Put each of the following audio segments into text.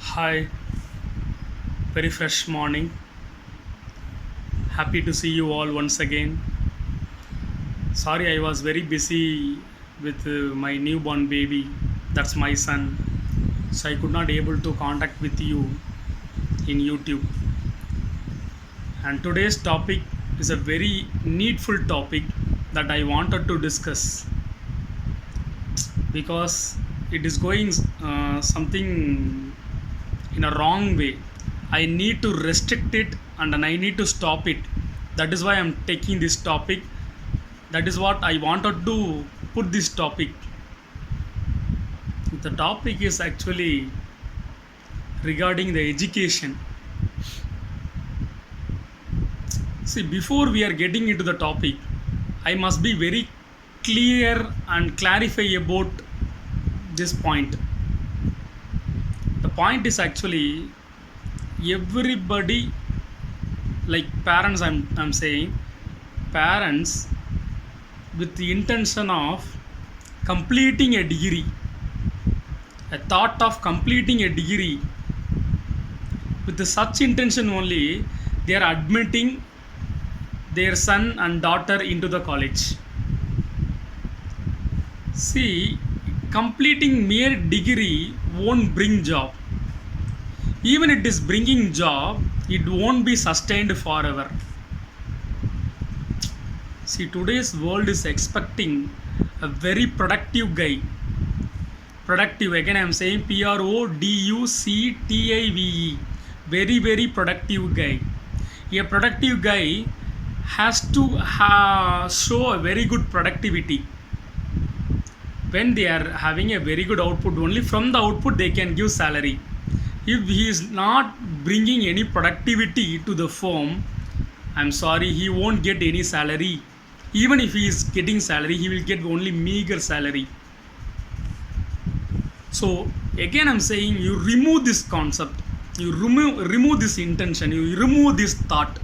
Hi, very fresh morning. Happy to see you all once again. Sorry, I was very busy with my newborn baby. That's my son. So I could not able to contact with you in YouTube. And today's topic is a very needful topic that I wanted to discuss because it is going something in a wrong way. I need to restrict it and then I need to stop it. That is why I'm taking this topic. That is what I wanted to put this topic. The topic is actually regarding the education. See, before we are getting into the topic, I must be very clear and clarify about this point. The point is actually everybody, like parents, I'm saying parents with the intention of completing a degree, a thought of completing a degree with such intention only, they are admitting their son and daughter into the college. See, completing mere degree won't bring job. Even it is bringing job, it won't be sustained forever. See, today's world is expecting a very productive guy. Productive, again I'm saying Productive. Very, very productive guy. A productive guy has to show a very good productivity. When they are having a very good output, only from the output they can give salary. If he is not bringing any productivity to the firm, I'm sorry, he won't get any salary. Even if he is getting salary, he will get only meager salary. So again I'm saying, you remove this concept, you remove this intention, you remove this thought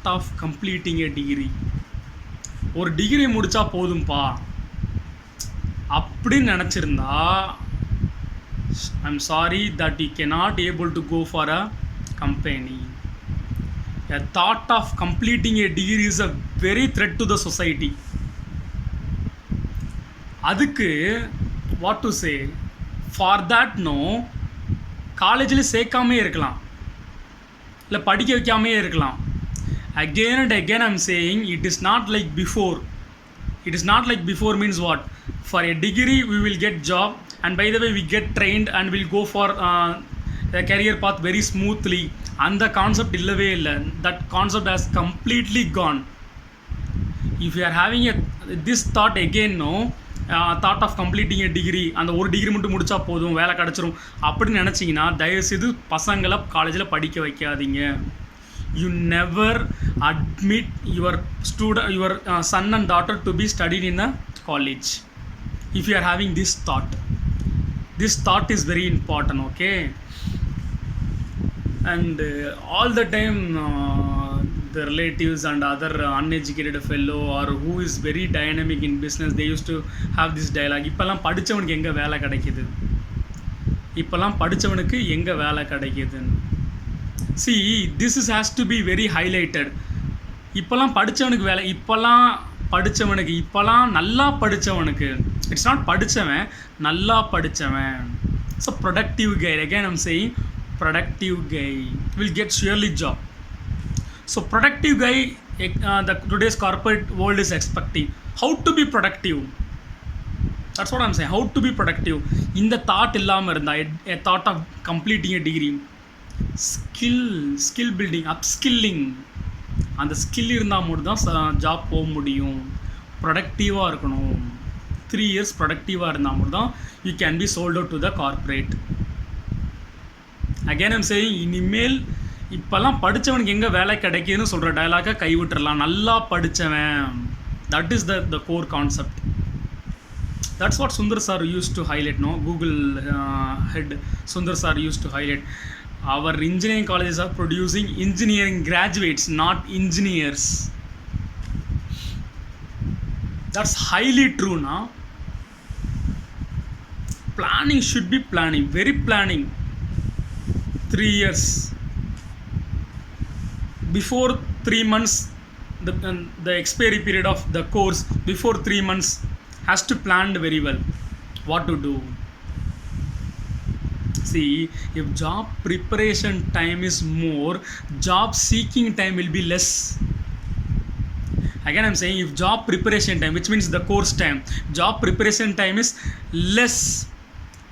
of completing a degree. ஒரு degree முடிச்சா போதும்பா அப்படின்னு நினச்சிருந்தா, I'm sorry that you cannot able to go for a company. A thought of completing a degree is a very threat to the society. அதுக்கு what to say, for that no, காலேஜில் சேர்க்காமே இருக்கலாம், இல்லை படிக்க வைக்காமே இருக்கலாம். Again and again I'm saying, it is not like before. It is not like before means what? For a degree we will get job, and by the way we get trained and we'll go for a career path very smoothly. And the concept illave illa, that concept has completely gone. If you are having this thought again, no, thought of completing a degree, அந்த ஒரு degree மட்டும் முடிச்சா போதும் வேலை கிடச்சிரும் அப்படின்னு நினச்சிங்கன்னா, தயவுசெய்து பசங்களை காலேஜில் படிக்க வைக்காதீங்க. You never admit your son and daughter to be studied in a college if you are having this thought. This thought is very important, okay? And all the time the relatives and other uneducated fellow or who is very dynamic in business, they used to have this dialogue, இப்போல்லாம் படித்தவனுக்கு எங்கே வேலை கிடைக்கிது, இப்போல்லாம் படித்தவனுக்கு எங்கே வேலை கிடைக்கிதுன்னு. See, this has to be very highlighted. இப்போல்லாம் படித்தவனுக்கு வேலை, இப்போல்லாம் நல்லா படித்தவனுக்கு, இட்ஸ் நாட் படித்தவன், நல்லா படித்தவன். So productive guy, again I'm saying productive guy will get surely job. So productive guy, the today's corporate world is expecting. How to be productive? That's what I'm saying. How to be productive? In the thought இல்லாமல் இருந்தா, a thought of completing a degree, skill building, upskilling, அந்த skill இருந்தால் மட்டும் தான் job போக முடியும். ப்ரொடக்டிவாக இருக்கணும். 3 years ப்ரொடக்டிவாக இருந்தால் மட்டும் தான் you can be sold out to the corporate. Again I'm saying, இனிமேல் இப்போல்லாம் படித்தவனுக்கு எங்கே வேலை கிடைக்குதுன்னு சொல்கிற டயலாக கைவிட்டுறலாம். நல்லா படித்தவன், that is the core concept. That's what Sundar sir used to highlight, no? Google head Sundar sir used to highlight. Our engineering colleges are producing engineering graduates, not engineers. That's highly true, now. Planning should be planning, very planning. 3 years. Before 3 months, the expiry period of the course, before 3 months, has to plan very well what to do. See, if job preparation time is more, job seeking time will be less. Again, I'm saying if job preparation time, which means the course time, job preparation time is less,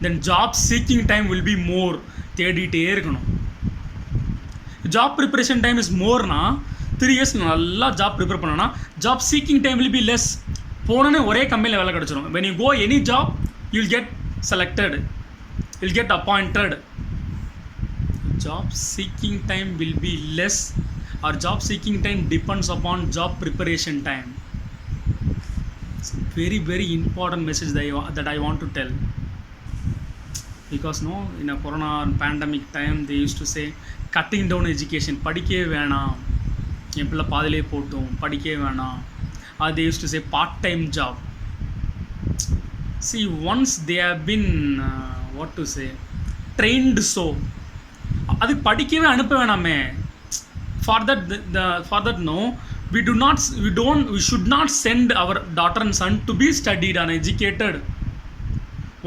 then job seeking time will be more. தேடிட்டே இருக்கணும். Job preparation time is மோர்னா 3 years நல்லா job prepare பண்ணோன்னா job seeking time will be less. போனோன்னே ஒரே கம்பெனியில் வேலை கிடச்சிரும். When you go any job you will get selected, you will get appointed. Job seeking time will be less, or job seeking time depends upon job preparation time. It's a very very important message that I want to tell, because no, in a corona pandemic time they used to say cutting down education, படிக்கவே வேணாம், என் பிள்ளை பாதிலே போட்டும், படிக்கவே வேணாம். Or they used to say part time job. See, once they have been what to say trained, so அது படிக்கவே அனுப்ப வேணாமே. For that no, we should not send our daughter and son to be studied and educated.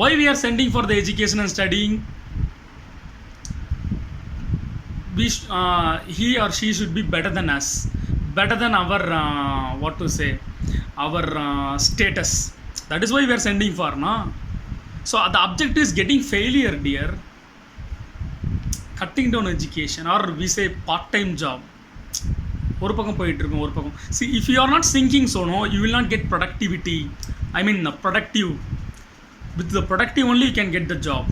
Why we are sending for the education and studying? He or she should be better than us, better than our what to say, our status. That is why we are sending for, na. So the objective is getting failure, dear. Cutting down education, or we say part-time job. ஒரு பக்கம் போயிட்டுருக்கும், ஒரு பக்கம். See, if you are not thinking so, no, you will not get productivity. I mean productive. With the productive only you can get the job.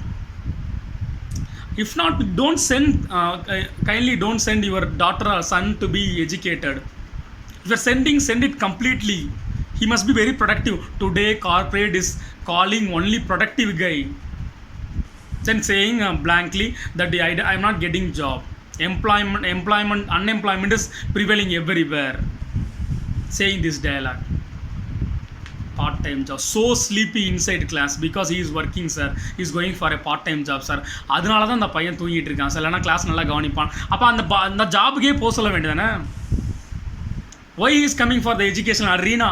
If not, don't send, kindly don't send your daughter or son to be educated. If you are sending, send it completely. He must be very productive. Today corporate is calling only productive guy. Then saying blankly that I am not getting job. Unemployment is prevailing everywhere. Saying this dialogue. Part-time job. So sleepy inside class because he is working, sir. He is going for a part-time job, sir. அதனால தான் அந்த பையன் தூங்கிட்டு இருக்கான் sir. இல்லைனா class நல்லா கவனிப்பான். அப்போ அந்த ஜாபுக்கே போக சொல்ல வேண்டியதானே. Why he is coming for the educational arena?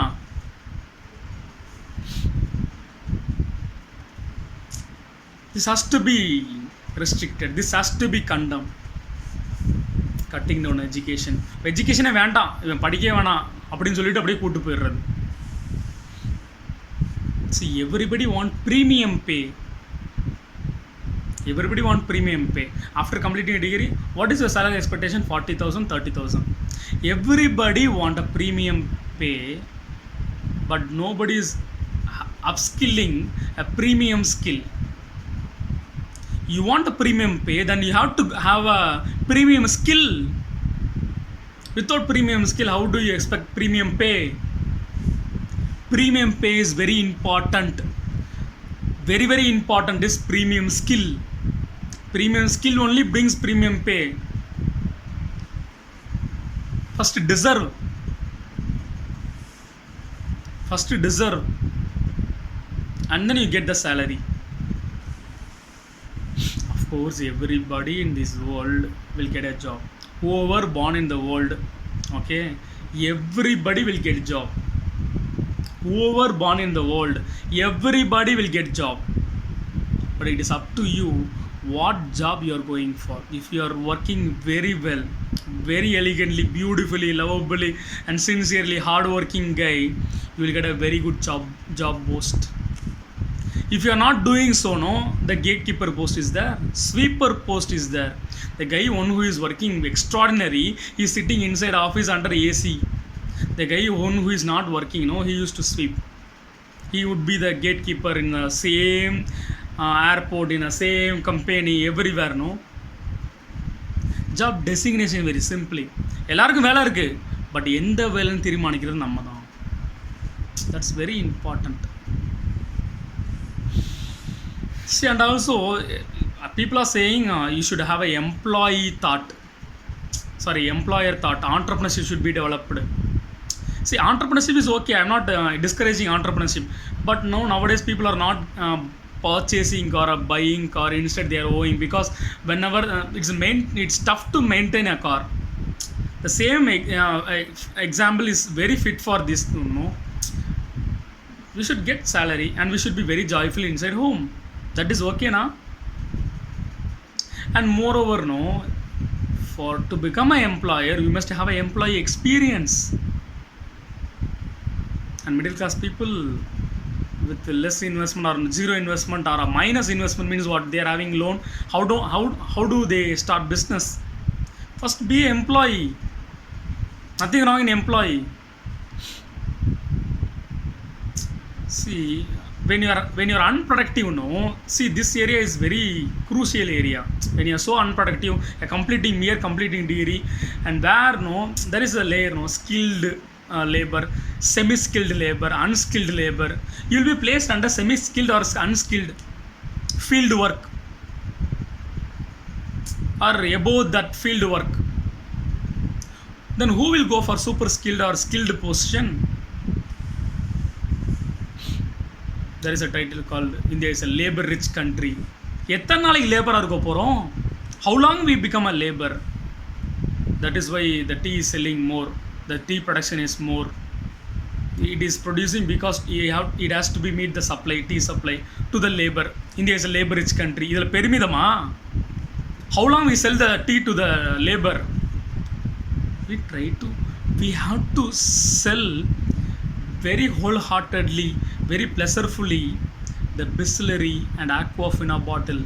This has to be restricted. This has to be condemned. Cutting down education. எஜுகேஷனே வேண்டாம், இவன் படிக்கவே வேணாம் அப்படின்னு சொல்லிட்டு அப்படியே கூட்டு போயிடுறது. See, everybody want premium pay. Everybody want premium pay. After completing a degree, what is your salary expectation? 40,000, 30,000. Everybody want a premium pay, but nobody is upskilling a premium skill. You want a premium pay, then you have to have a premium skill. Without premium skill, how do you expect premium pay? Premium pay is very important. Very very important is premium skill. Premium skill only brings premium pay. First deserve. And then you get the salary. Of course, everybody in this world will get a job. Whoever born in the world, okay, everybody will get job. Whoever born in the world, everybody will get job. But it is up to you what job you are going for. If you are working very well, very elegantly, beautifully, lovably and sincerely hardworking guy, you will get a very good job post. If you are not doing so, no, the gatekeeper post is there, sweeper post is there. The guy one who is working extraordinary, he is sitting inside office under AC. The guy one who is not working, no, he used to sweep. He would be the gatekeeper in the same airport, in the same company, everywhere, no. Job designation very simply. எல்லாருக்கும் வேலை இருக்கு, but எந்த வேலைன்னு தீர்மானிக்கிறது நம்ம தான். That's very important. See, and also people are saying you should have an employer thought. Entrepreneurship should be developed. See, entrepreneurship is okay. I'm not discouraging entrepreneurship, but no, nowadays people are not purchasing car or buying car, instead they are owing, because whenever it's tough to maintain a car. The same example is very fit for this, you know. We should get salary and we should be very joyful inside home. That is okay now. And moreover, no, for to become an employer, you must have an employee experience. And middle class people with less investment or zero investment or a minus investment means what? They are having loan. How do they start business? First, be an employee. Nothing wrong in employee. See, when you are unproductive, no. See, this area is very crucial area. When you are so unproductive, mere completing degree, and where no, there is a layer, no, skilled labor, semi-skilled labor, unskilled labor. You will be placed under semi-skilled or unskilled field work, or above that field work. Then who will go for super skilled or skilled position? There is a title called India is a labor rich country. எத்தனை நாளைக்கு லேபராக இருக்க போகிறோம்? How long we become a labor? That is why the tea is selling more. The tea production is more. It is producing because it has to be meet the supply, tea supply to the labor. India is a labor rich country. இதில் பெருமிதமா? How long we sell the tea to the labor? We have to sell very wholeheartedly, very pleasurefully the Bisleri and Aquafina bottle.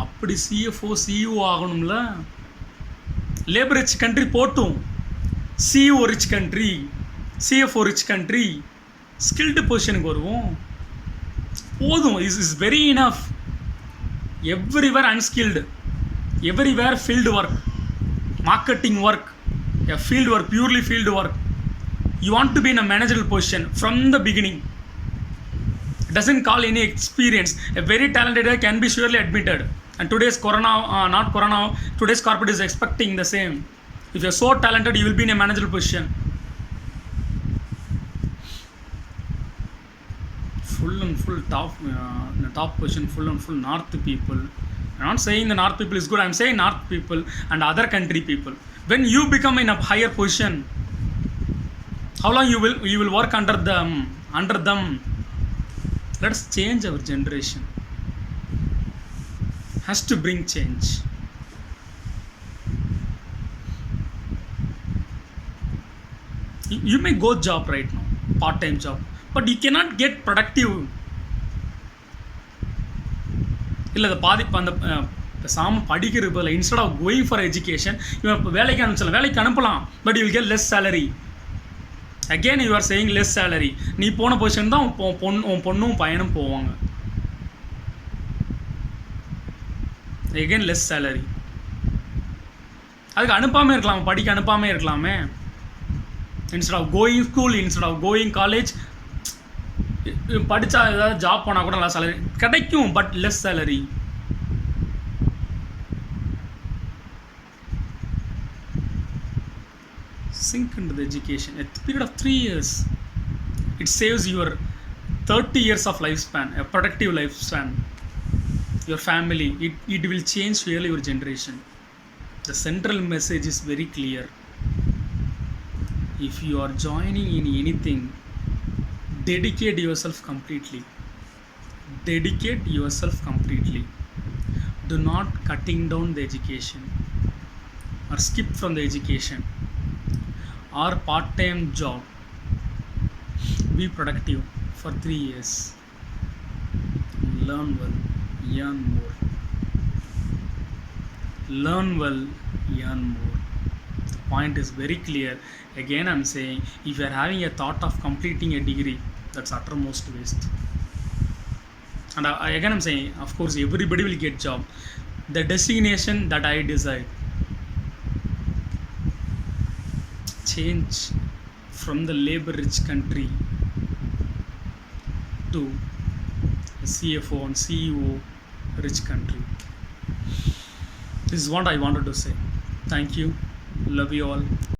அப்படி CFO CEO ஆகணும்ல. Labour rich country போட்டும், CEO rich country, CFO rich country, skilled பொசிஷனுக்கு வருவோம். போதும், is very enough. Everywhere unskilled, everywhere field work, marketing work, a field work, purely field work. You want to be in a managerial position from the beginning. It doesn't call any experience. A very talented guy can be surely admitted. And today's today's corporate is expecting the same. If you're so talented, you will be in a managerial position. Full and full top, in a top position, full and full North people. I'm not saying the North people is good. I'm saying North people and other country people. When you become in a higher position, how long you will work under them? Let's change our generation. Has to bring change. You may go job right now, part-time job, but you cannot get productive. இல்லை அதை பாதிப்பு அந்த பேசாமல் படிக்கிறது பதில் instead of going for education இவன் இப்போ வேலைக்கு அனுப்பலாம், but you will get less salary. Again you are saying less salary. நீ போன பொசிஷன் தான் உன் பொண்ணும் பையனும் போவாங்க. Again less salary. அதுக்கு அனுப்பாமல் இருக்கலாமா? படிக்க அனுப்பாமல் இருக்கலாமே. Instead of going school, instead of going college, படித்தா ஏதாவது ஜாப் போனால் கூட நல்லா சேலரி கிடைக்கும், but less salary. Sink into the education. A period of 3 years, it saves your 30 years of lifespan, a productive lifespan. Your family, it will change really your generation. The central message is very clear. If you are joining in anything, dedicate yourself completely. Dedicate yourself completely. Do not cutting down the education or skip from the education or part-time job. Be productive for 3 years. Learn well, earn more. Learn well, earn more. The point is very clear. Again, I'm saying, if you are having a thought of completing a degree, that's uttermost waste. And again, I'm saying, of course, everybody will get job. The designation that I decide, change from the labor-rich country to a CFO and CEO rich country. This is what I wanted to say. Thank you. Love you all.